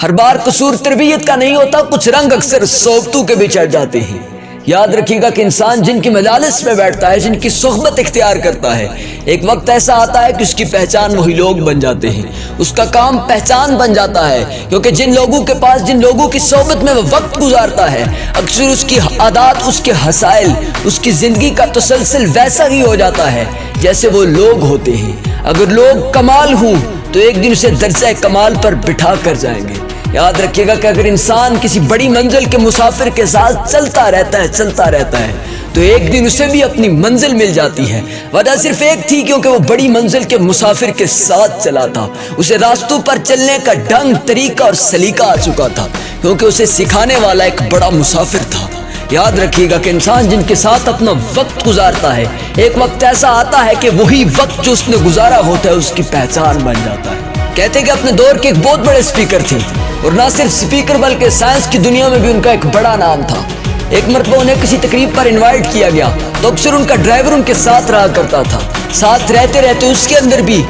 ہر بار قصور تربیت کا نہیں ہوتا، کچھ رنگ اکثر صحبتوں کے بھی چڑھ جاتے ہیں۔ یاد رکھیے گا کہ انسان جن کی مجالس میں بیٹھتا ہے، جن کی صحبت اختیار کرتا ہے، ایک وقت ایسا آتا ہے کہ اس کی پہچان وہی لوگ بن جاتے ہیں، اس کا کام پہچان بن جاتا ہے، کیونکہ جن لوگوں کے پاس، جن لوگوں کی صحبت میں وہ وقت گزارتا ہے، اکثر اس کی عادات، اس کے مسائل، اس کی زندگی کا تسلسل ویسا ہی ہو جاتا ہے جیسے وہ لوگ ہوتے ہیں۔ اگر لوگ کمال ہوں تو ایک دن اسے درجہ کمال پر بٹھا کر جائیں گے۔ یاد رکھیے گا کہ اگر انسان کسی بڑی منزل کے مسافر کے ساتھ چلتا رہتا ہے تو ایک دن اسے بھی اپنی منزل مل جاتی ہے۔ وجہ صرف ایک تھی، کیونکہ وہ بڑی منزل کے مسافر کے ساتھ چلا تھا، اسے راستوں پر چلنے کا ڈھنگ، طریقہ اور سلیقہ آ چکا تھا، کیونکہ اسے سکھانے والا ایک بڑا مسافر تھا۔ یاد رکھیے گا کہ انسان جن کے ساتھ اپنا وقت گزارتا ہے، ایک وقت ایسا آتا ہے کہ وہی وقت جو اس نے گزارا ہوتا ہے اس کی پہچان بن جاتا ہے۔ کہتے ہیں کہ اپنے دور کے ایک بہت بڑے اسپیکر تھے، اور نہ صرف اسپیکر بلکہ سائنس کی دنیا میں بھی ان کا ایک بڑا نام تھا۔ ایک مرتبہ انہیں کسی تقریب پر انوائٹ کیا گیا تو اکثر ان کا ڈرائیور ان کے ساتھ رہا کرتا تھا۔ ساتھ رہتے رہتے اس کے اندر بھی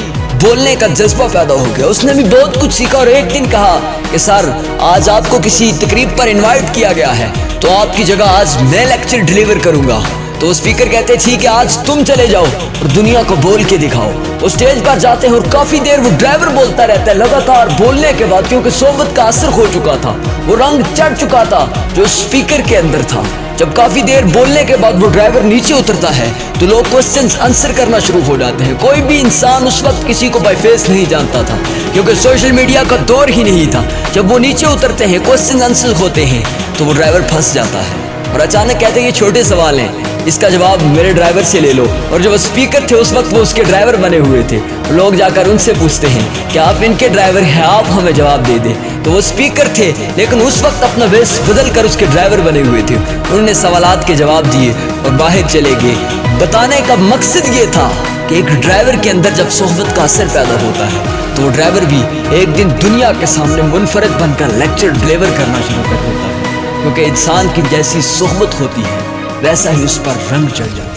بولنے کا جذبہ پیدا ہو گیا، اس نے بھی بہت کچھ سیکھا، اور ایک دن کہا کہ سر، آج آپ کو کسی تقریب پر انوائٹ کیا گیا ہے تو آپ کی جگہ آج میں لیکچر ڈیلیور کروں گا۔ تو اسپیکر کہتے ٹھیک ہے، آج تم چلے جاؤ اور دنیا کو بول کے دکھاؤ۔ وہ اسٹیج پر جاتے ہیں اور کافی دیر وہ ڈرائیور بولتا رہتا ہے، لگاتار بولنے کے بعد، کیونکہ صحبت کا اثر ہو چکا تھا، وہ رنگ چڑھ چکا تھا جو اسپیکر کے اندر تھا۔ جب کافی دیر بولنے کے بعد وہ ڈرائیور نیچے اترتا ہے تو لوگ کوسچنز آنسر کرنا شروع ہو جاتے ہیں۔ کوئی بھی انسان اس وقت کسی کو بائی فیس نہیں جانتا تھا، کیونکہ سوشل میڈیا کا دور ہی نہیں تھا۔ جب وہ نیچے اترتے ہیں، کوسچن آنسر ہوتے ہیں تو وہ ڈرائیور پھنس جاتا ہے، اور اچانک کہتے ہیں یہ چھوٹے سوال ہیں، اس کا جواب میرے ڈرائیور سے لے لو۔ اور جو اسپیکر تھے اس وقت وہ اس کے ڈرائیور بنے ہوئے تھے، لوگ جا کر ان سے پوچھتے ہیں کہ آپ ان کے ڈرائیور ہیں، آپ ہمیں جواب دے دیں۔ تو وہ اسپیکر تھے لیکن اس وقت اپنا ویس بدل کر اس کے ڈرائیور بنے ہوئے تھے، انہوں نے سوالات کے جواب دیے اور باہر چلے گئے۔ بتانے کا مقصد یہ تھا کہ ایک ڈرائیور کے اندر جب صحبت کا اثر پیدا ہوتا ہے تو وہ ڈرائیور بھی ایک دن دنیا کے سامنے منفرد بن کر لیکچر ڈیلیور کرنا شروع کر دیتا ہے، کیونکہ انسان کی جیسی صحبت ہوتی ہے ویسا ہی اس پر رنگ چڑھ جاتا ہے۔